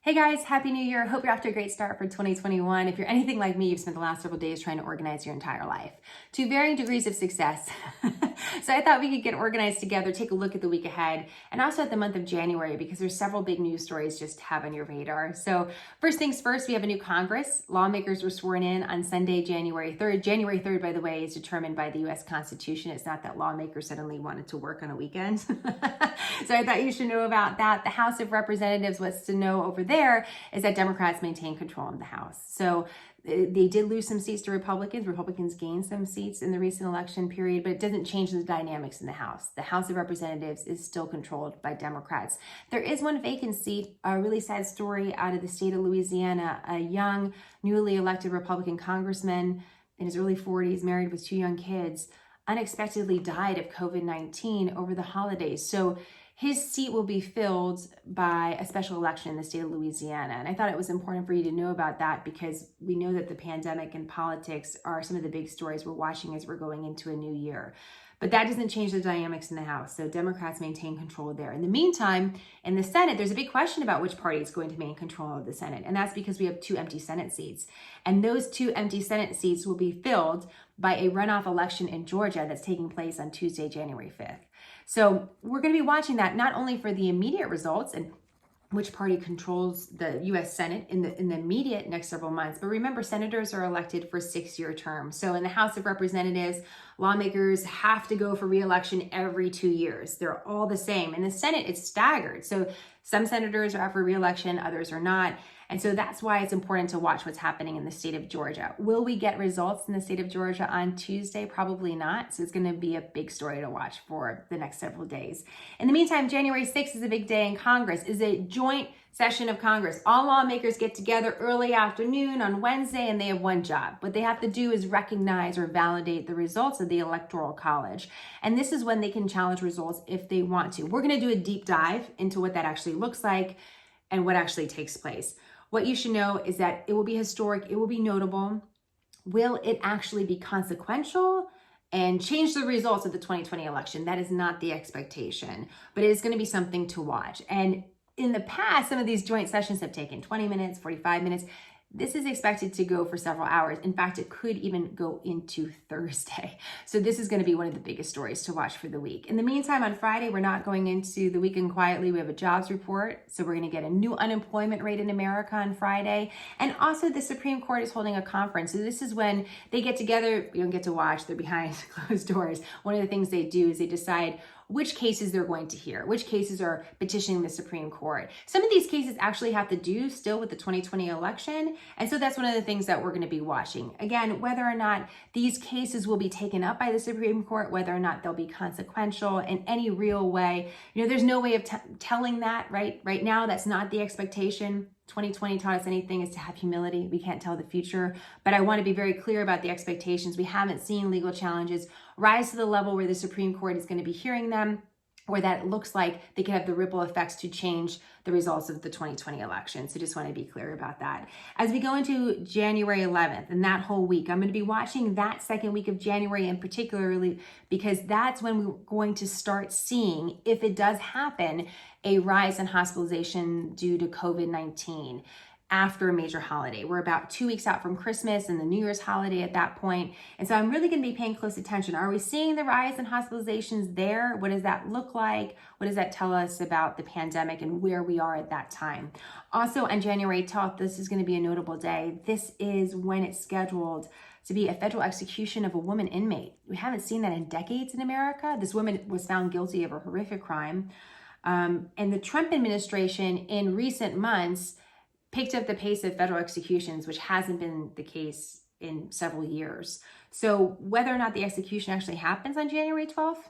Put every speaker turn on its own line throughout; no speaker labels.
Hey guys, Happy New Year. Hope you're off to a great start for 2021. If you're anything like me, you've spent the last several days trying to organize your entire life to varying degrees of success. So I thought we could get organized together, take a look at the week ahead, and also at the month of January, because there's several big news stories just to have on your radar. So first things first, we have a new Congress. Lawmakers were sworn in on Sunday, January 3rd. January 3rd, by the way, is determined by the U.S. Constitution. It's not that lawmakers suddenly wanted to work on a weekend. So I thought you should know about that. The House of Representatives, what's to know over there is that Democrats maintain control of the House. So they did lose some seats to Republicans. Republicans gained some seats in the recent election period, but it doesn't change the dynamics in the House. The House of Representatives is still controlled by Democrats. There is one vacant seat, a really sad story out of the state of Louisiana. A young, newly elected Republican congressman in his early 40s, married with two young kids, unexpectedly died of COVID-19 over the holidays. So his seat will be filled by a special election in the state of Louisiana. And I thought it was important for you to know about that, because we know that the pandemic and politics are some of the big stories we're watching as we're going into a new year. But that doesn't change the dynamics in the House. So Democrats maintain control there. In the meantime, in the Senate, there's a big question about which party is going to maintain control of the Senate. And that's because we have two empty Senate seats. And those two empty Senate seats will be filled by a runoff election in Georgia that's taking place on Tuesday, January 5th. So we're going to be watching that not only for the immediate results and which party controls the U.S. Senate in the immediate next several months. But remember, senators are elected for 6-year terms. So in the House of Representatives, lawmakers have to go for re-election every 2 years. They're all the same. In the Senate, it's staggered. So some senators are up for re-election, others are not. And so that's why it's important to watch what's happening in the state of Georgia. Will we get results in the state of Georgia on Tuesday? Probably not. So it's going to be a big story to watch for the next several days. In the meantime, January 6th is a big day in Congress. It's a joint session of Congress. All lawmakers get together early afternoon on Wednesday, and they have one job. What they have to do is recognize or validate the results of the Electoral College. And this is when they can challenge results if they want to. We're going to do a deep dive into what that actually looks like and what actually takes place. What you should know is that it will be historic, it will be notable. Will it actually be consequential and change the results of the 2020 election? That is not the expectation, but it is going to be something to watch. And in the past, some of these joint sessions have taken 20 minutes, 45 minutes. This is expected to go for several hours. In fact, it could even go into Thursday. So this is going to be one of the biggest stories to watch for the week. In the meantime, on Friday, we're not going into the weekend quietly. We have a jobs report. So we're going to get a new unemployment rate in America on Friday. And also the Supreme Court is holding a conference. So this is when they get together. You don't get to watch. They're behind closed doors. One of the things they do is they decide which cases they're going to hear, which cases are petitioning the Supreme Court. Some of these cases actually have to do still with the 2020 election. And so that's one of the things that we're going to be watching. Again, whether or not these cases will be taken up by the Supreme Court, whether or not they'll be consequential in any real way. There's no way of telling that right now. That's not the expectation. 2020 taught us anything is to have humility. We can't tell the future, but I want to be very clear about the expectations. We haven't seen legal challenges rise to the level where the Supreme Court is going to be hearing them, or that it looks like they could have the ripple effects to change the results of the 2020 election. So just want to be clear about that. As we go into January 11th and that whole week, I'm going to be watching that second week of January in particularly, because that's when we're going to start seeing, if it does happen, a rise in hospitalization due to COVID-19 after a major holiday. We're about 2 weeks out from Christmas and the New Year's holiday at that point. And so I'm really going to be paying close attention. Are we seeing the rise in hospitalizations there? What does that look like? What does that tell us about the pandemic and where we are at that time? Also on January 12th, this is going to be a notable day. This is when it's scheduled to be a federal execution of a woman inmate. We haven't seen that in decades in America. This woman was found guilty of a horrific crime. And the Trump administration in recent months picked up the pace of federal executions, which hasn't been the case in several years. So whether or not the execution actually happens on January 12th,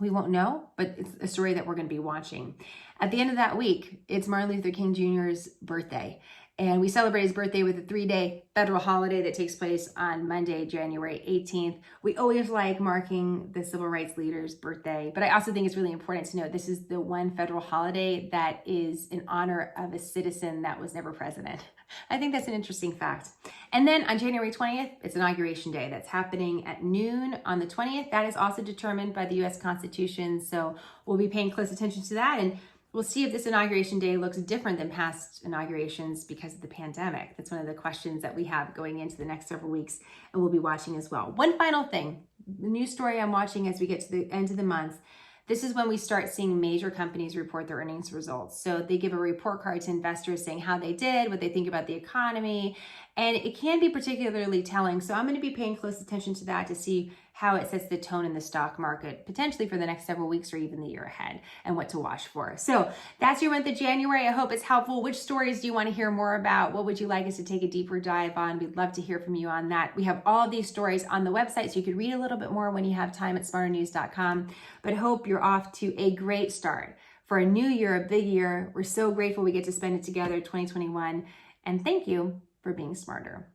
we won't know, but it's a story that we're going to be watching. At the end of that week, it's Martin Luther King Jr.'s birthday. And we celebrate his birthday with a 3-day federal holiday that takes place on Monday, January 18th. We always like marking the civil rights leader's birthday, but I also think it's really important to note this is the one federal holiday that is in honor of a citizen that was never president. I think that's an interesting fact. And then on January 20th, it's Inauguration Day. That's happening at noon on the 20th. That is also determined by the U.S. Constitution, so we'll be paying close attention to that. And We'll see if this inauguration day looks different than past inaugurations because of the pandemic. That's one of the questions that we have going into the next several weeks, and we'll be watching as well. One final thing, the news story I'm watching as we get to the end of the month. This is when we start seeing major companies report their earnings results. So they give a report card to investors saying how they did, what they think about the economy, and it can be particularly telling. So I'm going to be paying close attention to that to see how it sets the tone in the stock market, potentially for the next several weeks or even the year ahead, and what to watch for. So that's your month of January. I hope it's helpful. Which stories do you want to hear more about? What would you like us to take a deeper dive on? We'd love to hear from you on that. We have all of these stories on the website, so you can read a little bit more when you have time at smarternews.com. But hope you're off to a great start for a new year, a big year. We're so grateful we get to spend it together, 2021. And thank you for being smarter.